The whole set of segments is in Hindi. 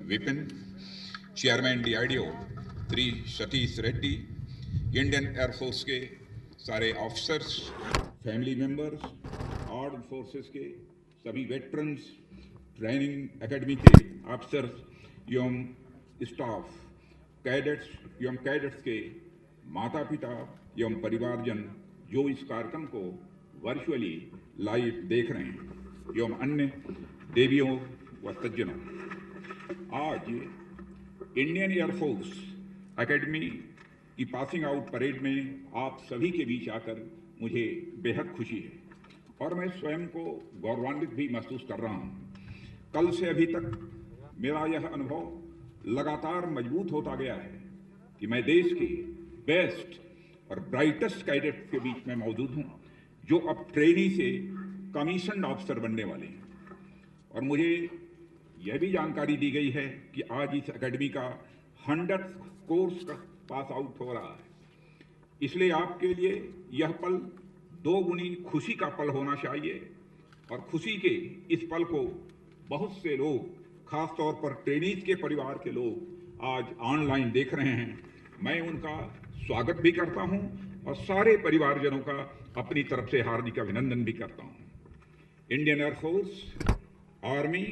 Vipin, chairman DRDO Shri Satish Reddy, Indian air force के सारे officers, family members, armed forces के सभी वेटरन्स, ट्रेनिंग एकेडमी के ऑफिसर्स एवं स्टाफ, कैडेट्स एवं कैडेट्स के माता पिता एवं परिवारजन जो इस कार्यक्रम को वर्चुअली लाइव देख रहे हैं एवं अन्य देवियों व सज्जनों, आज इंडियन एयरफोर्स एकेडमी की पासिंग आउट परेड में आप सभी के बीच आकर मुझे बेहद खुशी है और मैं स्वयं को गौरवान्वित भी महसूस कर रहा हूं। कल से अभी तक मेरा यह अनुभव लगातार मजबूत होता गया है कि मैं देश के बेस्ट और ब्राइटेस्ट कैडेट्स के बीच में मौजूद हूं, जो अब ट्रेनी से कमीशन्ड ऑफिसर बनने वाले हैं। और मुझे यह भी जानकारी दी गई है कि आज इस एकेडमी का 100th कोर्स का पास आउट हो रहा है। इसलिए आपके लिए यह पल दोगुनी खुशी का पल होना चाहिए और खुशी के इस पल को बहुत से लोग, खासतौर पर ट्रेनीज के परिवार के लोग आज ऑनलाइन देख रहे हैं। मैं उनका स्वागत भी करता हूं और सारे परिवारजनों का अपनी तरफ से हार्दिक अभिनंदन भी करता हूं। Indian air force, army,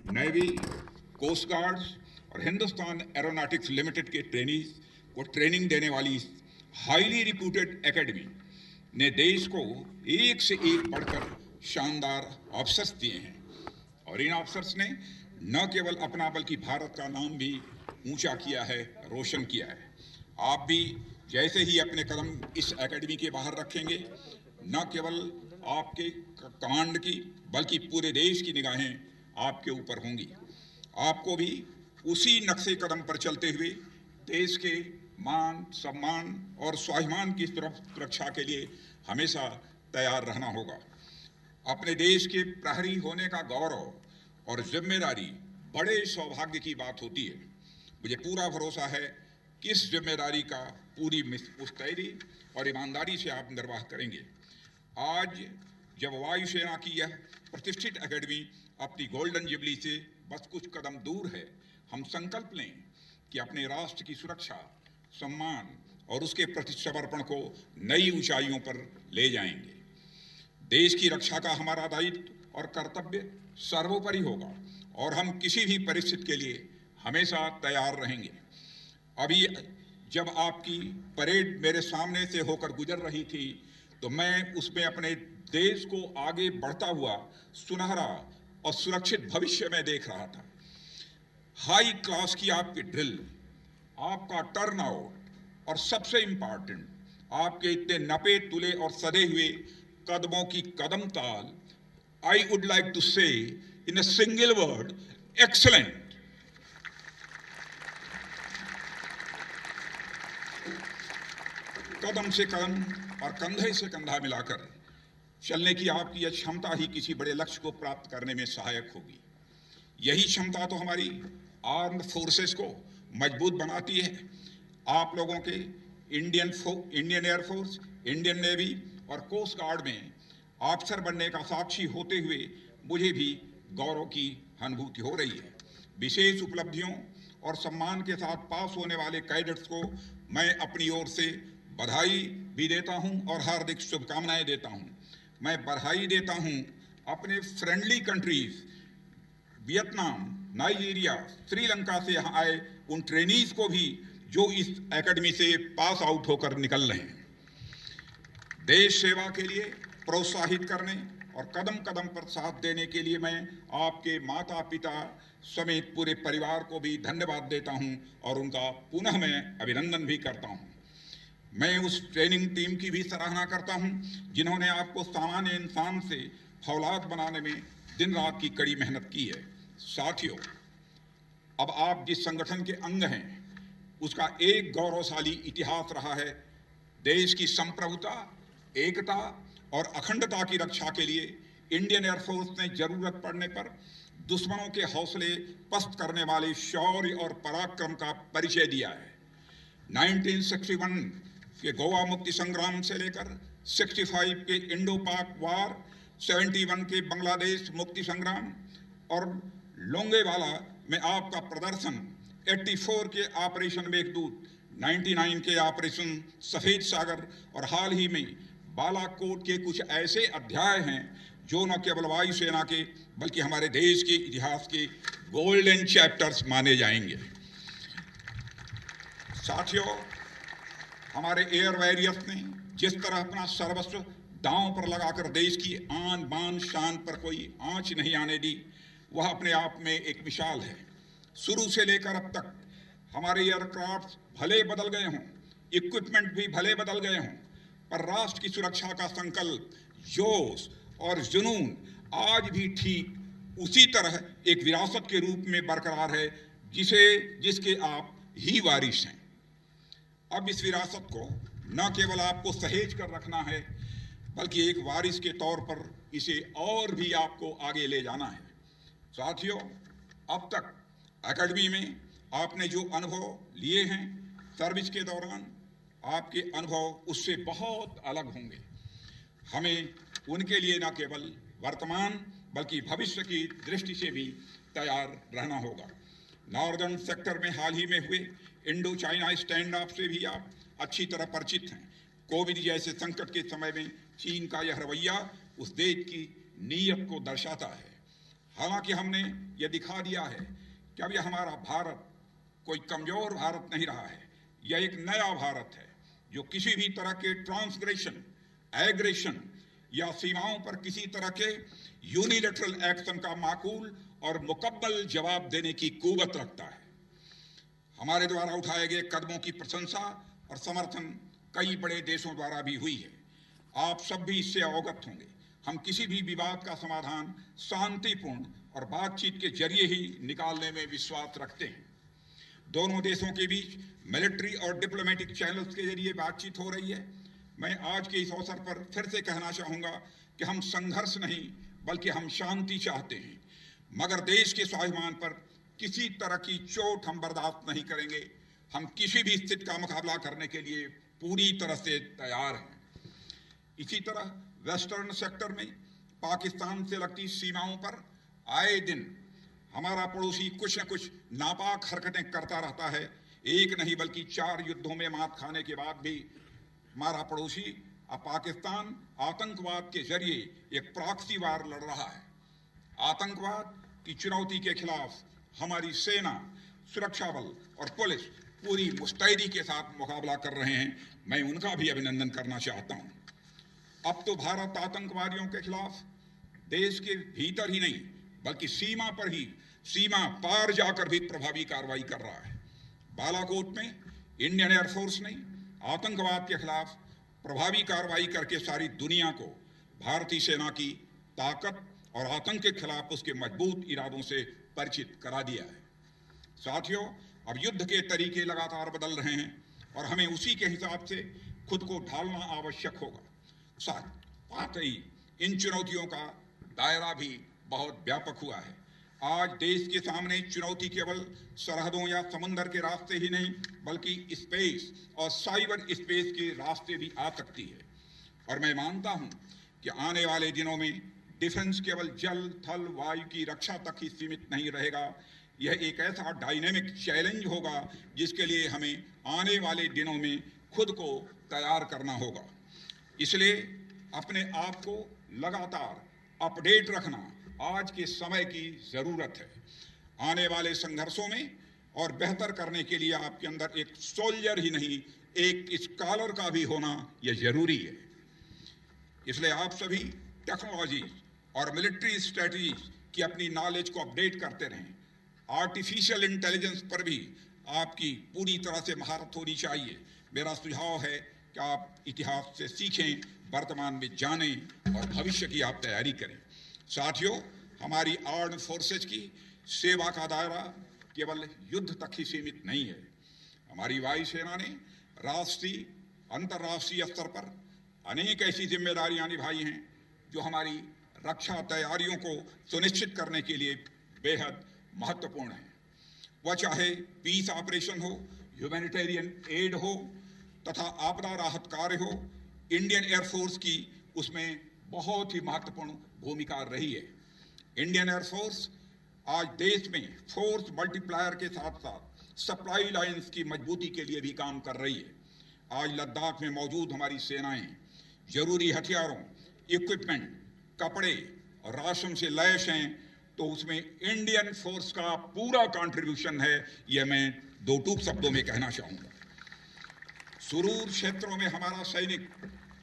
navy, coast guards और हिंदुस्तान एरोनॉटिक्स लिमिटेड के ट्रेनीज को ट्रेनिंग देने वाली हाईली रिप्यूटेड एकेडमी ने देश को एक से एक बढ़कर शानदार ऑफिसर्स दिए हैं और इन ऑफिसर्स ने न केवल अपना बल्कि भारत का नाम भी ऊंचा किया है, रोशन किया है। आप भी जैसे ही अपने कदम इस एकेडमी के बाहर रखेंगे, न केवल आपके कमांड की बल्कि पूरे देश की निगाहें आपके ऊपर होंगी। आपको भी उसी नक्शे कदम पर चलते हुए देश के मान, सम्मान और स्वाभिमान की सुरक्षा के लिए हमेशा तैयार रहना होगा। अपने देश के प्रहरी होने का गौरव और जिम्मेदारी बड़े सौभाग्य की बात होती है। मुझे पूरा भरोसा है कि इस जिम्मेदारी का पूरी मुस्तैदी और ईमानदारी से आप निर्वाह करेंगे। आज जब वायुसेना की यह प्रतिष्ठित एकेडमी अपनी गोल्डन जुबली से बस कुछ कदम दूर है, हम संकल्प लें कि अपने राष्ट्र की सुरक्षा, सम्मान और उसके प्रति समर्पण को नई ऊंचाइयों पर ले जाएंगे। देश की रक्षा का हमारा दायित्व और कर्तव्य सर्वोपरि होगा और हम किसी भी परिस्थिति के लिए हमेशा तैयार रहेंगे। अभी जब आपकी परेड मेरे सामने से होकर गुजर रही थी तो मैं उसमें अपने देश को आगे बढ़ता हुआ सुनहरा और सुरक्षित भविष्य में देख रहा था। हाई क्लास की आपकी ड्रिल, आपका टर्नआउट और सबसे इंपॉर्टेंट आपके इतने नपे तुले और सधे हुए कदमों की कदम ताल, आई वुड लाइक टू से इन अ सिंगल वर्ड, एक्सलेंट। कदम से कदम और कंधे से कंधा मिलाकर चलने की आपकी यह क्षमता ही किसी बड़े लक्ष्य को प्राप्त करने में सहायक होगी। यही क्षमता तो हमारी आर्म्ड फोर्सेस को मजबूत बनाती है। आप लोगों के इंडियन एयरफोर्स, इंडियन नेवी और कोस्ट गार्ड में ऑफिसर बनने का साक्षी होते हुए मुझे भी गौरव की अनुभूति हो रही है। विशेष उपलब्धियों और सम्मान के साथ पास होने वाले कैडेट्स को मैं अपनी ओर से बधाई भी देता हूं और हार्दिक शुभकामनाएं देता हूं। मैं बधाई देता हूं अपने friendly countries Vietnam, Nigeria, Sri Lanka से यहाँ आए उन ट्रेनीज को भी जो इस एकेडमी से पास आउट होकर निकल रहे हैं। देश सेवा के लिए प्रोत्साहित करने और कदम कदम पर साथ देने के लिए मैं आपके माता पिता समेत पूरे परिवार को भी धन्यवाद देता हूं और उनका पुनः मैं अभिनंदन भी करता हूं। मैं उस ट्रेनिंग टीम की भी सराहना करता हूं जिन्होंने आपको सामान्य इंसान से फौलाद बनाने में दिन रात की कड़ी मेहनत की है। साथियों, अब आप जिस संगठन के अंग हैं उसका एक गौरवशाली इतिहास रहा है। देश की संप्रभुता, एकता और अखंडता की रक्षा के लिए इंडियन एयरफोर्स ने जरूरत पड़ने पर दुश्मनों के हौसले पस्त करने वाले शौर्य और पराक्रम का परिचय दिया है। 1961 के गोवा मुक्ति संग्राम से लेकर 65 के इंडो पाक वार, 71 के बांग्लादेश मुक्ति संग्राम और लोंगेवाला में आपका प्रदर्शन 84 के ऑपरेशन मेघदूत, 99 के ऑपरेशन सफेद सागर और हाल ही में बालाकोट के कुछ ऐसे अध्याय हैं जो न केवल वायुसेना के बल्कि हमारे देश के इतिहास के गोल्डन चैप्टर्स माने जाएंगे। साथियों, हमारे एयर वॉरियर्स ने जिस तरह अपना सर्वस्व दांव पर लगाकर देश की आन बान शान पर कोई आंच नहीं आने दी, वह अपने आप में एक मिसाल है। शुरू से लेकर अब तक हमारे एयरक्राफ्ट भले बदल गए हों, इक्विपमेंट भी भले बदल गए हों, पर राष्ट्र की सुरक्षा का संकल्प, जोश और जुनून आज भी ठीक उसी तरह एक विरासत के रूप में बरकरार है जिसके आप ही वारिस हैं। अब इस विरासत को न केवल आपको सहेज कर रखना है, बल्कि एक वारिस के तौर पर इसे और भी आपको आगे ले जाना है। साथियों, अब तक एकेडमी में आपने जो अनुभव लिए हैं सर्विस के दौरान, आपके अनुभव उससे बहुत अलग होंगे। हमें उनके लिए न केवल वर्तमान बल्कि भविष्य की दृष्टि से भी तैयार रहना होगा। नॉर्दर्न सेक्टर में हाल ही में हुए इंडो चाइना स्टैंड ऑफ से भी आप अच्छी तरह परिचित हैं। कोविड जैसे संकट के समय में चीन का यह रवैया उस देश की नीयत को दर्शाता है। हालांकि हमने यह दिखा दिया है कि अब यह हमारा भारत कोई कमजोर भारत नहीं रहा है, यह एक नया भारत है जो किसी भी तरह के ट्रांसग्रेशन, एग्रेशन या सीमाओं पर किसी तरह के यूनिलैटरल एक्शन का माकूल और मुकम्मल जवाब देने की कुव्वत रखता है। हमारे द्वारा उठाए गए कदमों की प्रशंसा और समर्थन कई बड़े देशों द्वारा भी हुई है। आप सब भी इससे अवगत होंगे। हम किसी भी विवाद का समाधान शांतिपूर्ण और बातचीत के जरिए ही निकालने में विश्वास रखते हैं। दोनों देशों के बीच मिलिट्री और डिप्लोमेटिक चैनल्स के जरिए बातचीत हो रही है। मैं आज के इस अवसर पर फिर से कहना चाहूँगा कि हम संघर्ष नहीं बल्कि हम शांति चाहते हैं, मगर देश के स्वाभिमान पर किसी तरह की चोट हम बर्दाश्त नहीं करेंगे। हम किसी भी स्थिति का मुकाबला करने के लिए पूरी तरह से तैयार हैं। इसी तरह वेस्टर्न सेक्टर में पाकिस्तान से लगती सीमाओं पर आए दिन हमारा पड़ोसी कुछ न कुछ नापाक हरकतें करता रहता है। एक नहीं बल्कि 4 युद्धों में मात खाने के बाद भी हमारा पड़ोसी अब पाकिस्तान आतंकवाद के जरिए एक प्रॉक्सी वार लड़ रहा है। आतंकवाद की चुनौती के खिलाफ हमारी सेना, सुरक्षा बल और पुलिस पूरी मुस्तैदी के साथ मुकाबला कर रहे हैं। मैं उनका भी अभिनंदन करना चाहता हूं। अब तो भारत आतंकवादियों के खिलाफ देश के भीतर ही नहीं बल्कि सीमा पर ही, सीमा पार जाकर भी प्रभावी कार्रवाई कर रहा है। बालाकोट में इंडियन एयरफोर्स ने आतंकवाद के खिलाफ प्रभावी कार्रवाई करके सारी दुनिया को भारतीय सेना की ताकत और आतंक के खिलाफ उसके मजबूत इरादों से परिचित करा दिया है। साथियों, अब युद्ध के तरीके लगातार बदल रहे हैं और हमें उसी के हिसाब से खुद को ढालना आवश्यक होगा। साथ ही इन चुनौतियों का दायरा भी बहुत व्यापक हुआ है। आज देश के सामने चुनौती केवल सरहदों या समंदर के रास्ते ही नहीं बल्कि स्पेस और साइबर स्पेस के रास्ते भी आ सकती है। और मैं मानता हूं कि आने वाले दिनों में डिफेंस केवल जल, थल, वायु की रक्षा तक ही सीमित नहीं रहेगा। यह एक ऐसा डायनेमिक चैलेंज होगा जिसके लिए हमें आने वाले दिनों में खुद को तैयार करना होगा। इसलिए अपने आप को लगातार अपडेट रखना आज के समय की जरूरत है। आने वाले संघर्षों में और बेहतर करने के लिए आपके अंदर एक सोल्जर ही नहीं, एक स्कॉलर का भी होना यह जरूरी है। इसलिए आप सभी टेक्नोलॉजी और मिलिट्री स्ट्रेटजी की अपनी नॉलेज को अपडेट करते रहें। आर्टिफिशियल इंटेलिजेंस पर भी आपकी पूरी तरह से महारत होनी चाहिए। मेरा सुझाव है कि आप इतिहास से सीखें, वर्तमान में जानें और भविष्य की आप तैयारी करें। साथियों, हमारी आर्म्ड फोर्सेज की सेवा का दायरा केवल युद्ध तक ही सीमित नहीं है। हमारी वायुसेना ने राष्ट्रीय, अंतर्राष्ट्रीय स्तर पर अनेक ऐसी जिम्मेदारियां निभाई हैं जो हमारी रक्षा तैयारियों को सुनिश्चित करने के लिए बेहद महत्वपूर्ण है। वह चाहे पीस ऑपरेशन हो, ह्यूमैनिटेरियन एड हो तथा आपदा राहत कार्य हो, इंडियन एयरफोर्स की उसमें बहुत ही महत्वपूर्ण भूमिका रही है। इंडियन एयरफोर्स आज देश में फोर्स मल्टीप्लायर के साथ साथ सप्लाई लाइंस की मजबूती के लिए भी काम कर रही है। आज लद्दाख में मौजूद हमारी सेनाएं जरूरी हथियारों, इक्विपमेंट, कपड़े और राशन से लैस हैं, तो उसमें इंडियन फोर्स का पूरा कंट्रीब्यूशन है, यह मैं दो टूक शब्दों में कहना चाहूंगा। सुदूर क्षेत्रों में हमारा सैनिक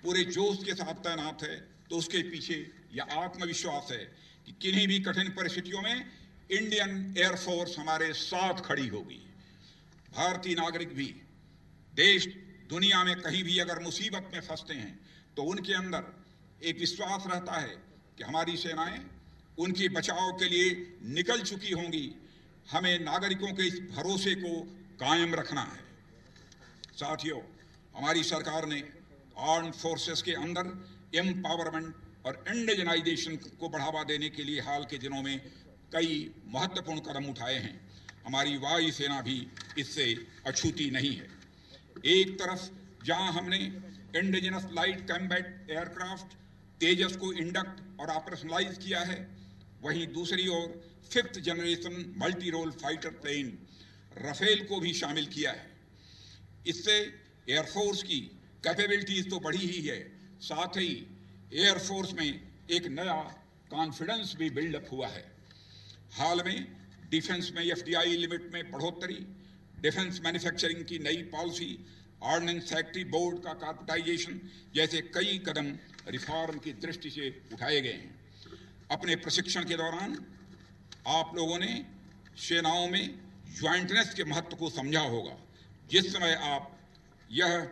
पूरे जोश के साथ तैनात है, तो उसके पीछे यह आत्मविश्वास है कि किन्हीं भी कठिन परिस्थितियों में इंडियन एयरफोर्स हमारे साथ खड़ी होगी। भारतीय नागरिक भी देश दुनिया में कहीं भी अगर मुसीबत में फंसते हैं तो उनके अंदर एक विश्वास रहता है कि हमारी सेनाएं उनके बचाव के लिए निकल चुकी होंगी। हमें नागरिकों के इस भरोसे को कायम रखना है। साथियों, हमारी सरकार ने आर्म फोर्सेस के अंदर एम्पावरमेंट और इंडिजनाइजेशन को बढ़ावा देने के लिए हाल के दिनों में कई महत्वपूर्ण कदम उठाए हैं। हमारी वायुसेना भी इससे अछूती नहीं है। एक तरफ जहां हमने indigenous light combat aircraft Tejas को इंडक्ट और ऑपरेशनलाइज किया है, वहीं दूसरी ओर 5th generation multi role fighter plane Rafale को भी शामिल किया है। इससे एयरफोर्स की कैपेबिलिटीज तो बढ़ी ही है, साथ ही एयरफोर्स में एक नया कॉन्फिडेंस भी बिल्डअप हुआ है। हाल में डिफेंस में एफडीआई लिमिट में बढ़ोतरी, डिफेंस मैन्युफैक्चरिंग की नई पॉलिसी, ऑर्डिनेंस फैक्ट्री बोर्ड का कॉर्पोरेटाइजेशन जैसे कई कदम रिफॉर्म की दृष्टि से उठाए गए हैं। अपने प्रशिक्षण के दौरान आप लोगों ने सेनाओं में ज्वाइंटनेस के महत्व को समझा होगा। जिस समय आप यह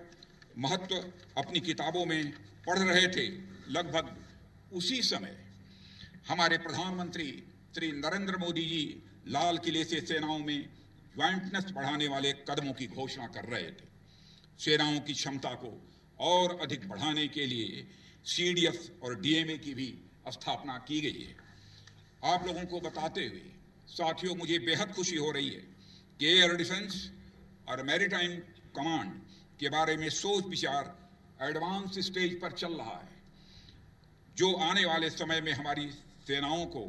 महत्व अपनी किताबों में पढ़ रहे थे, लगभग उसी समय हमारे प्रधानमंत्री श्री नरेंद्र मोदी जी लाल किले से सेनाओं में ज्वाइंटनेस बढ़ाने वाले कदमों की घोषणा कर रहे थे। सेनाओं की क्षमता को और अधिक बढ़ाने के लिए सीडीएफ और डीएमए की भी स्थापना की गई है। आप लोगों को बताते हुए साथियों, मुझे बेहद खुशी हो रही है कि एयर डिफेंस और मैरीटाइम कमांड के बारे में सोच विचार एडवांस स्टेज पर चल रहा है, जो आने वाले समय में हमारी सेनाओं को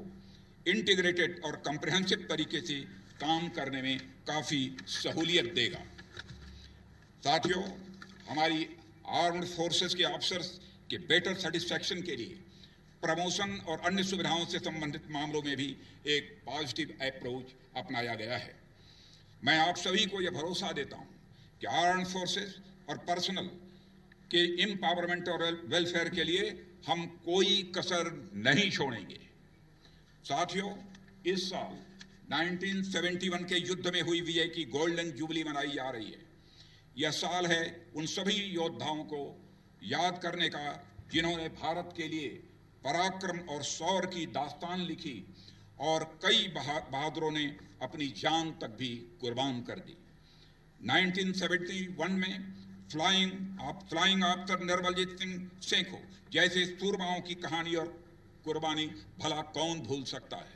इंटीग्रेटेड और कॉम्प्रिहेंसिव तरीके से काम करने में काफी सहूलियत देगा। साथियों, हमारी आर्म्ड फोर्सेस के ऑफिसर्स के बेटर सेटिस्फैक्शन के लिए प्रमोशन और अन्य सुविधाओं से संबंधित मामलों में भी एक पॉजिटिव अप्रोच अपनाया गया है। मैं आप सभी को यह भरोसा देता हूं कि आर्म्ड फोर्सेस और पर्सनल के एम्पावरमेंट और वेलफेयर के लिए हम कोई कसर नहीं छोड़ेंगे। साथियों, इस साल 1971 के युद्ध में हुई विजय की गोल्डन जुबली मनाई जा रही है। यह साल है उन सभी योद्धाओं को याद करने का जिन्होंने भारत के लिए पराक्रम और शौर्य की दास्तान लिखी और कई बहादुरों ने अपनी जान तक भी कुर्बान कर दी। 1971 में फ्लाइंग आफ्टर निर्मलजीत सिंह सेखों जैसे सूरमाओं की कहानी और कुर्बानी भला कौन भूल सकता है।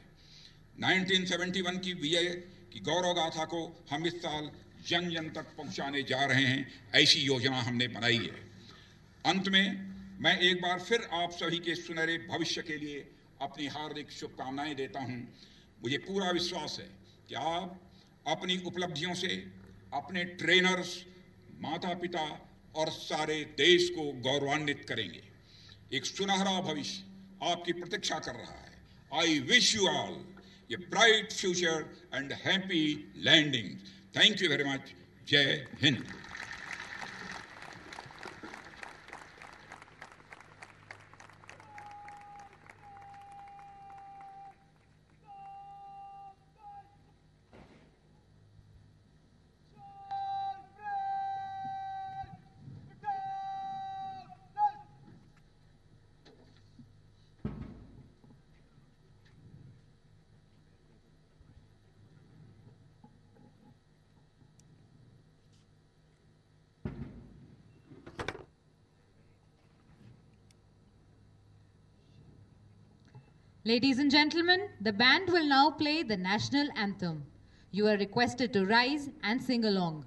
1971 की विजय की गौरव गाथा को हम इस साल जन जन तक पहुंचाने जा रहे हैं, ऐसी योजना हमने बनाई है। अंत में मैं एक बार फिर आप सभी के सुनहरे भविष्य के लिए अपनी हार्दिक शुभकामनाएं देता हूं। मुझे पूरा विश्वास है कि आप अपनी उपलब्धियों से अपने ट्रेनर्स, माता पिता और सारे देश को गौरवान्वित करेंगे। एक सुनहरा भविष्य आपकी प्रतीक्षा कर रहा है। I wish you all a bright future and happy landing. Thank you very much. जय हिंद। Ladies and gentlemen, the band will now play the national anthem. You are requested to rise and sing along.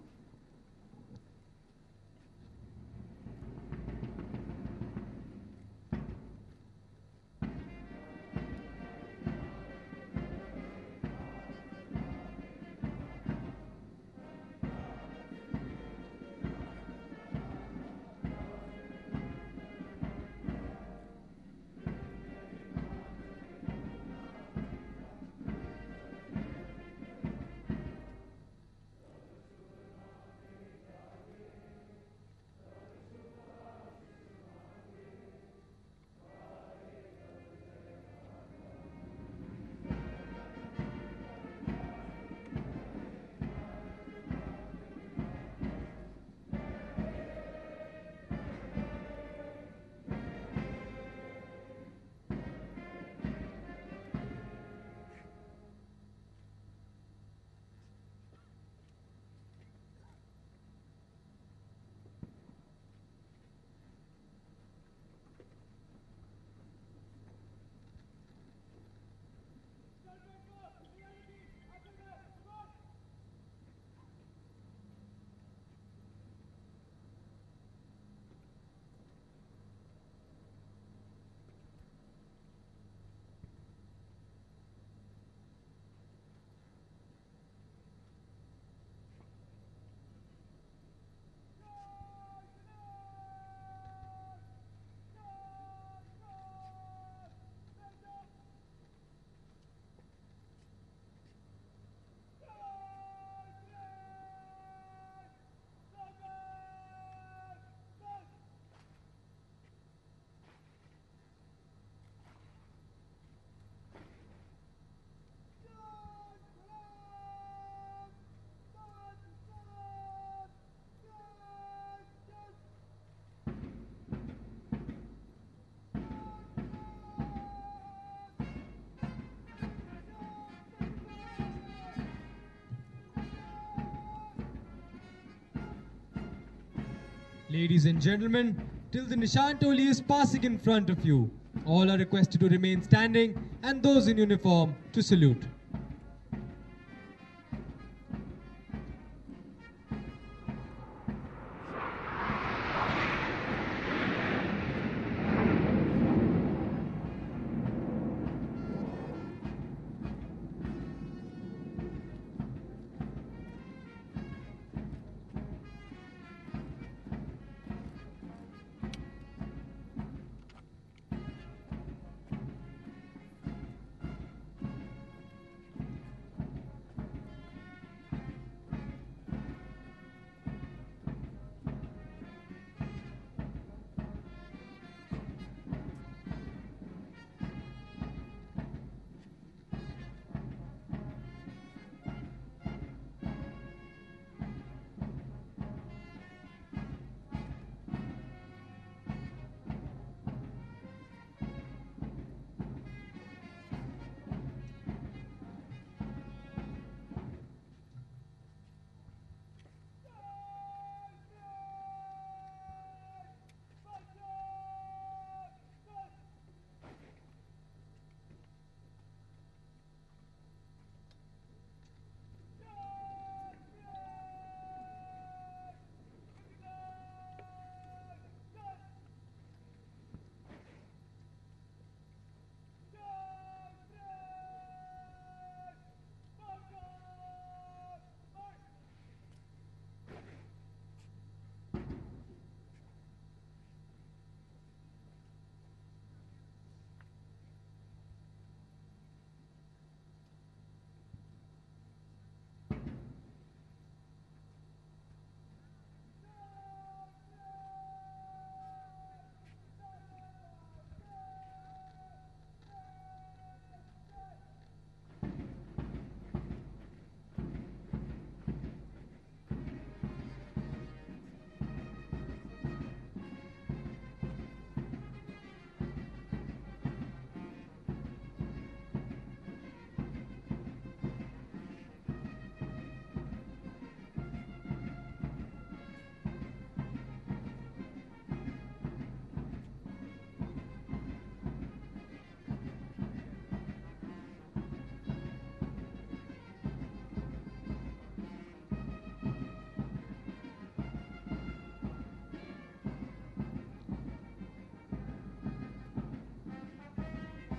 Ladies and gentlemen, till the Nishan Toli is passing in front of you, all are requested to remain standing and those in uniform to salute.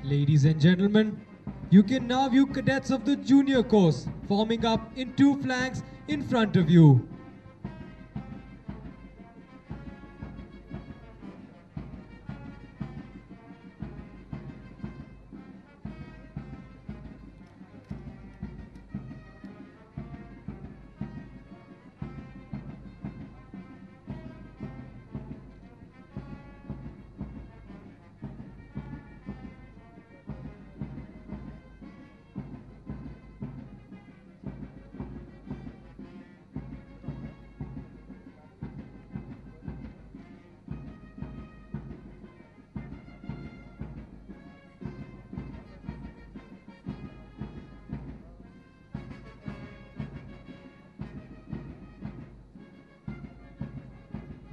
Ladies and gentlemen, you can now view cadets of the junior course forming up in two flanks in front of you.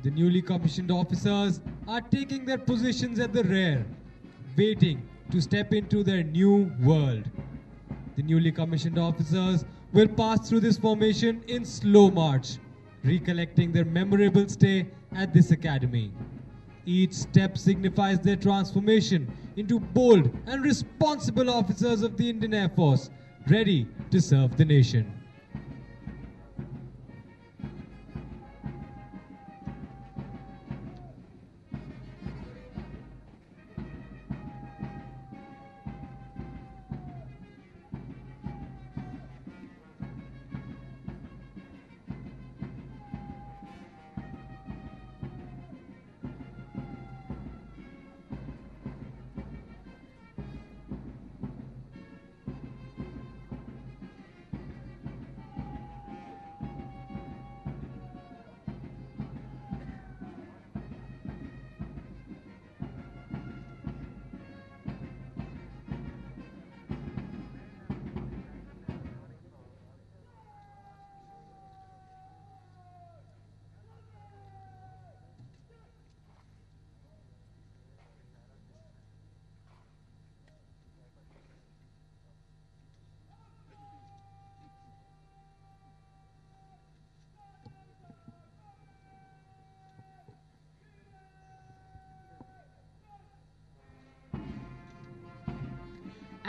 The newly commissioned officers are taking their positions at the rear, waiting to step into their new world. The newly commissioned officers will pass through this formation in slow march, recollecting their memorable stay at this academy. Each step signifies their transformation into bold and responsible officers of the Indian Air Force, ready to serve the nation.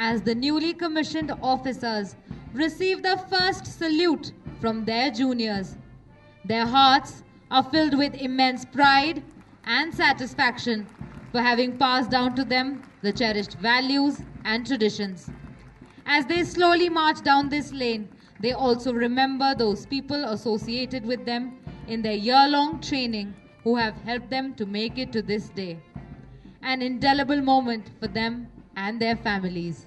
as the newly commissioned officers receive the first salute from their juniors. Their hearts are filled with immense pride and satisfaction for having passed down to them the cherished values and traditions. As they slowly march down this lane, they also remember those people associated with them in their year-long training who have helped them to make it to this day. An indelible moment for them and their families.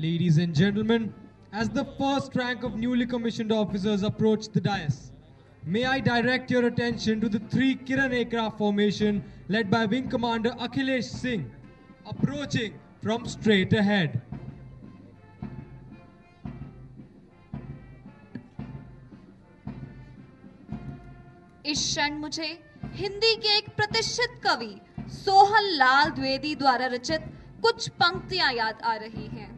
Ladies and gentlemen, as the first rank of newly commissioned officers approach the dais, may I direct your attention to the 3 Kiran aircraft formation led by Wing Commander Akhilesh Singh, approaching from straight ahead. इस क्षण मुझे हिंदी के एक प्रतिष्ठित कवि सोहन लाल द्विवेदी द्वारा रचित कुछ पंक्तियां याद आ रही हैं।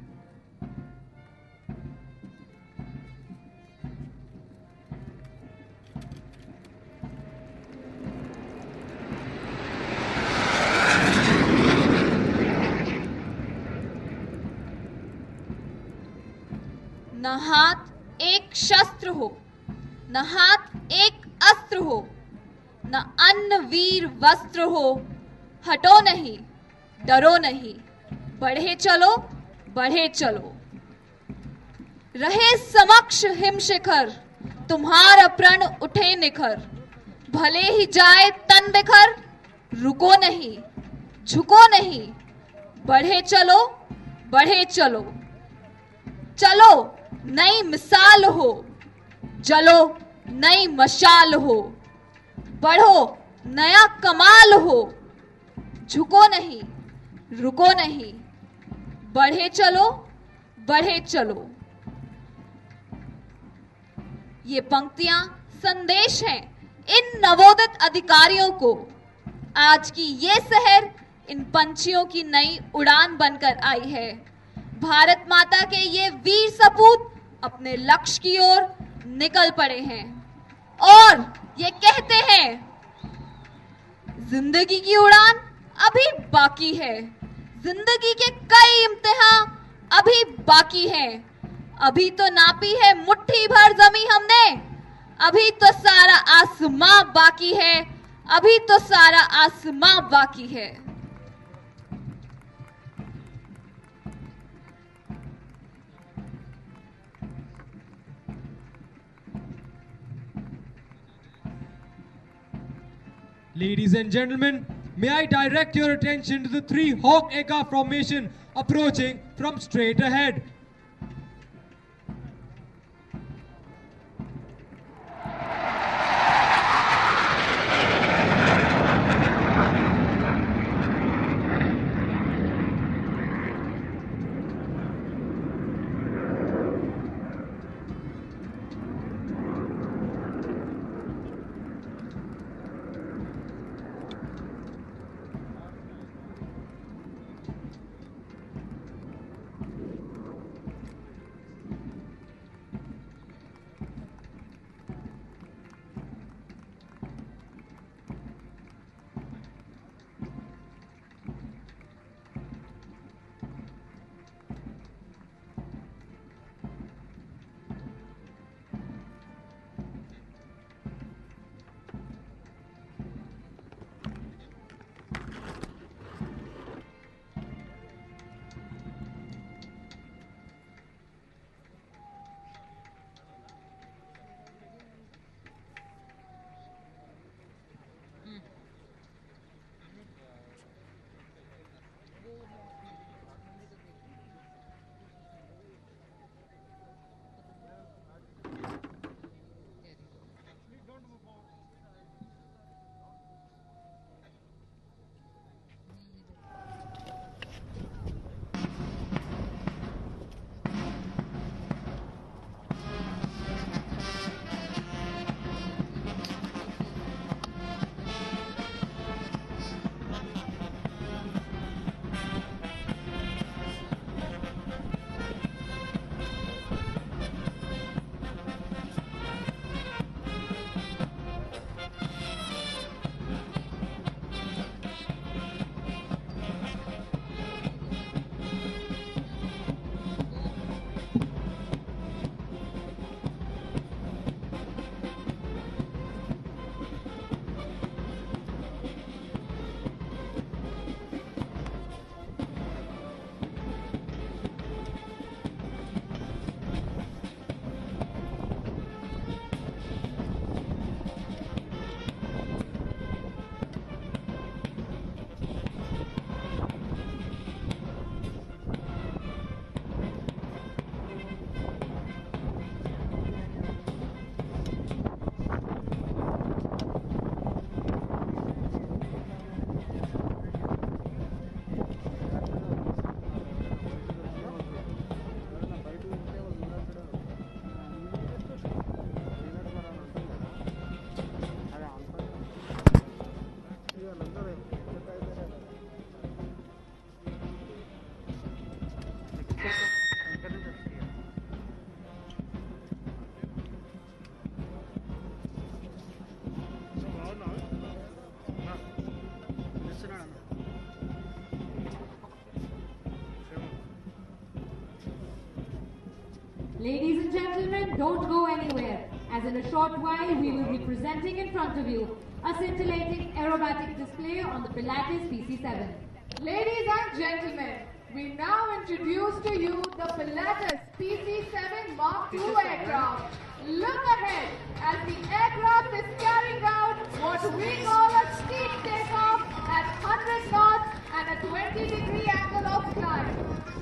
न हाथ एक शस्त्र हो, न हाथ एक अस्त्र हो, न अन्न वीर वस्त्र हो, हटो नहीं, डरो नहीं, बढ़े चलो, बढ़े चलो। रहे समक्ष हिमशिखर, तुम्हारा प्रण उठे निखर, भले ही जाए तन बिखर, रुको नहीं, झुको नहीं, बढ़े चलो, बढ़े चलो। चलो नई मिसाल हो, जलो नई मशाल हो, बढ़ो नया कमाल हो, झुको नहीं, रुको नहीं, बढ़े चलो, बढ़े चलो। ये पंक्तियां संदेश हैं इन नवोदित अधिकारियों को। आज की ये शहर इन पंछियों की नई उड़ान बनकर आई है। भारत माता के ये वीर सपूत अपने लक्ष्य की ओर निकल पड़े हैं और ये कहते हैं, जिंदगी की उड़ान अभी बाकी है, जिंदगी के कई इम्तिहान अभी बाकी हैं। अभी तो नापी है मुट्ठी भर जमी हमने, अभी तो सारा आसमां बाकी है, अभी तो सारा आसमां बाकी है। Ladies and gentlemen, may I direct your attention to the 3 Hawk aircraft formation approaching from straight ahead. don't go anywhere, as in a short while we will be presenting in front of you a scintillating aerobatic display on the Pilatus PC-7. Ladies and gentlemen, we now introduce to you the Pilatus PC-7 Mark II aircraft. Look ahead as the aircraft is carrying out what we call a steep takeoff at 100 knots and a 20-degree angle of climb.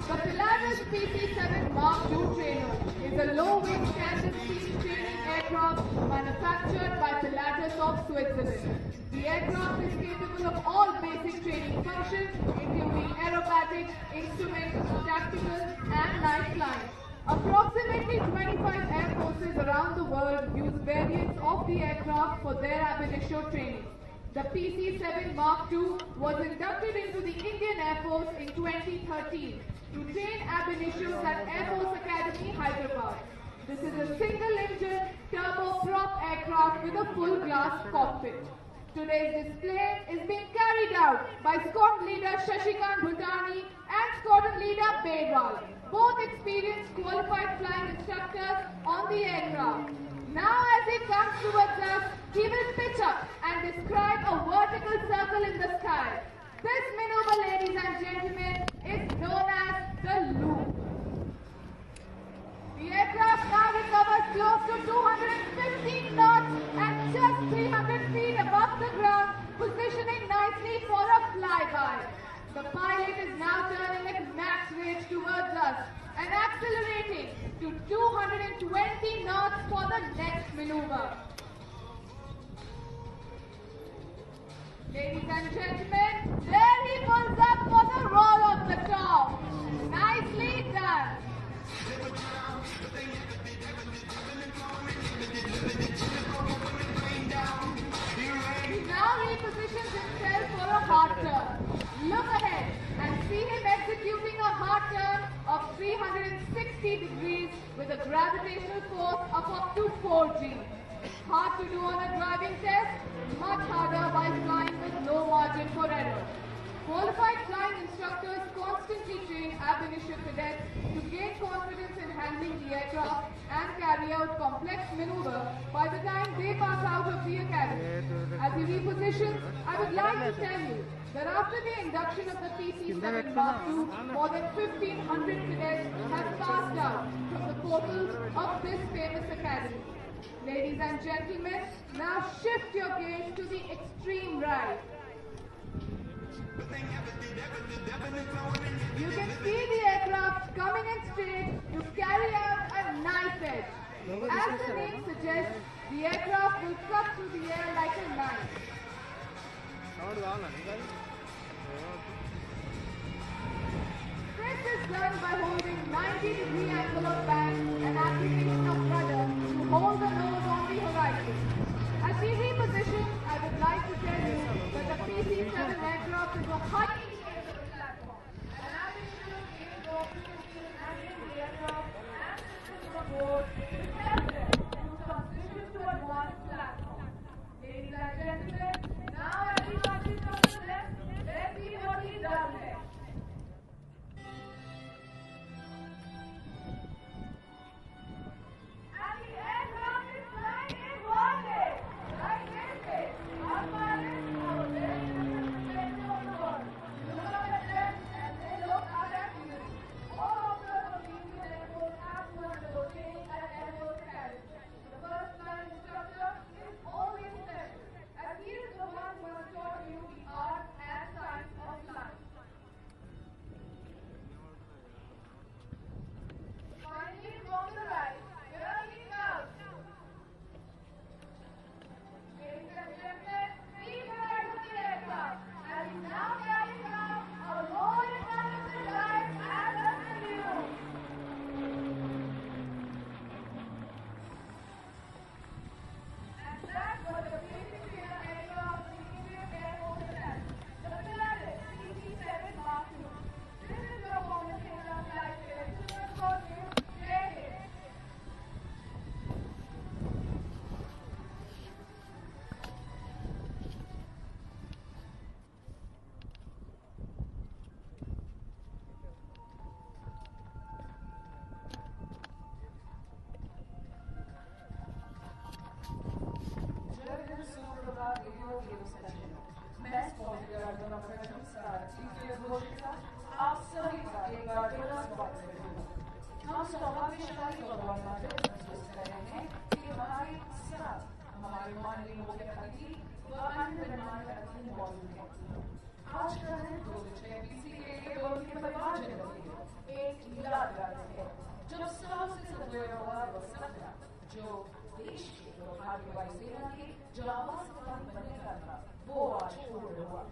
The Pilatus PC-7 Mark II trainer is a low-wing standard speed training aircraft manufactured by Pilatus of Switzerland. The aircraft is capable of all basic training functions, including aerobatic, instrument, tactical, and night flying. Approximately 25 air forces around the world use variants of the aircraft for their ab initio training. The PC-7 Mark II was inducted into the Indian Air Force in 2013 to train ab initios at Air Force Academy, Hyderabad. This is a single-engine turboprop aircraft with a full glass cockpit. Today's display is being carried out by Squadron Leader Shashikant Bhutani and Squadron Leader Bedwal, both experienced qualified flying instructors on the aircraft. Now as he comes towards us, he will pitch up and describe a vertical circle in the sky. This maneuver, ladies and gentlemen, is known as the loop. The aircraft now recovers close to 215 knots and just 300 feet above the ground, positioning nicely for a flyby. The pilot is now turning at max range towards us and accelerating to 220 knots for the next maneuver. Ladies and gentlemen, there he pulls up for the roll of the top. Nicely done. He now repositions himself for a hard turn. Look ahead and see him executing a hard turn of 360 degrees with a gravitational force of up to 4G. Hard to do on a driving test, much harder by flying with no margin for error. Qualified flying instructors constantly train ab initio cadets to gain confidence in handling the aircraft and carry out complex maneuver by the time they pass out of the academy. As he repositions, I would like to tell you that after the induction of the PC-7 Mark II, more than 1,500 cadets have passed out from the portals of this famous academy. Ladies and gentlemen, now shift your gaze to the extreme right. You can see the aircraft coming in straight to carry out a knife edge. As the name suggests, the aircraft will cut through the air like a knife. This is done by holding 90-degree angle of bank and application of rudder to hold the nose on the horizon. As we reposition, I would like to tell you that the PC-7 aircraft is a highly stable platform. An additional airborne position and in the aircraft and system aboard is helped to transition to advanced platform. Ladies and gentlemen, now everybody from the left, let's see what he does next. And the aircraft is flying in one day. Like this way. Our pilots are very different on board. का रेडियो गेम सेशन। मैं स्पॉन्सर अर्जुन नमस्कार चीफ घोषिका आप सभी का एक बार जोरदार स्वागत करती हूँ। हम स्वाभाविक भगवान माते कर रहे हैं कि हमारे साथ हमारे माननीय मुख्य अतिथि व अन्य गणमान्य अतिथि मौजूद हैं। आज का दिन 2 के लिए उनके परिवार जनता एक यादगार है जब सालों से सदोए हुआ वसंत जो देश के भारतीय वायुसेना के जो आवाज बनने का था वो आज पूर्ण हुआ।